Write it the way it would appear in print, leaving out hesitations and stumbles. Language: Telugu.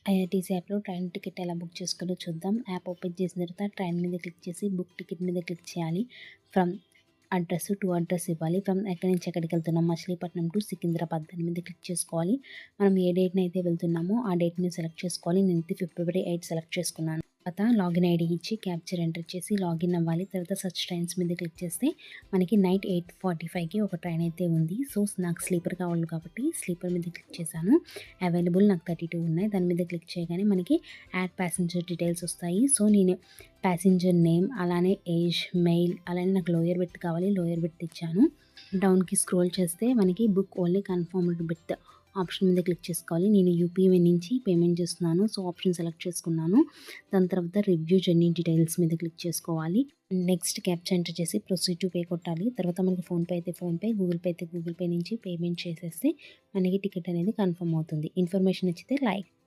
ఐఆర్టీసీ యాప్‌లో ట్రైన్ టికెట్ ఎలా బుక్ చేసుకోవాలో చూద్దాం. యాప్ ఓపెన్ చేసిన తర్వాత ట్రైన్ మీద క్లిక్ చేసి బుక్ టికెట్ మీద క్లిక్ చేయాలి. ఫ్రమ్ అడ్రస్ టు అడ్రస్ ఇవ్వాలి. ఫ్రమ్ ఎక్కడి నుంచి ఎక్కడికి వెళ్తున్నాం, మచిలీపట్నం టు సికింద్రాబాద్ దాని మీద క్లిక్ చేసుకోవాలి. మనం ఏ డేట్‌ని అయితే వెళ్తున్నామో ఆ డేట్‌ని సెలెక్ట్ చేసుకోవాలి. నేనైతే ఫిబ్రవరి 8 సెలెక్ట్ చేసుకున్నాను. తర్వాత లాగిన్ ఐడీ ఇచ్చి క్యాప్చర్ ఎంటర్ చేసి లాగిన్ అవ్వాలి. తర్వాత సెర్చ్ ట్రైన్స్ మీద క్లిక్ చేస్తే మనకి నైట్ 8:45కి ఒక ట్రైన్ అయితే ఉంది. సో నాకు స్లీపర్ కావాలి కాబట్టి స్లీపర్ మీద క్లిక్ చేశాను. అవైలబుల్ నాకు 32 ఉన్నాయి. దాని మీద క్లిక్ చేయగానే మనకి యాడ్ ప్యాసింజర్ డీటెయిల్స్ వస్తాయి. సో నేను ప్యాసింజర్ నేమ్, అలానే ఏజ్, మెయిల్, అలానే నాకు లోయర్ బెర్త్ కావాలి, లోయర్ బెర్త్ ఇచ్చాను. డౌన్కి స్క్రోల్ చేస్తే మనకి book only confirmed berth option మీద క్లిక్ చేసుకోవాలి. నేను యూపీఐ నుంచి పేమెంట్ చేస్తున్నాను. సో ఆప్షన్ సెలెక్ట్ చేసుకున్నాను. దాని తర్వాత రివ్యూ జర్నీ డీటెయిల్స్ మీద క్లిక్ చేసుకోవాలి. నెక్స్ట్ క్యాప్చా ఎంటర్ చేసి ప్రొసీడ్ టు పే కొట్టాలి. తర్వాత మనకి ఫోన్పే అయితే ఫోన్పే, గూగుల్ పే అయితే గూగుల్ పే నుంచి పేమెంట్ చేసేస్తే మనకి టికెట్ అనేది కన్ఫర్మ్ అవుతుంది. ఇన్ఫర్మేషన్ నచ్చితే లైక్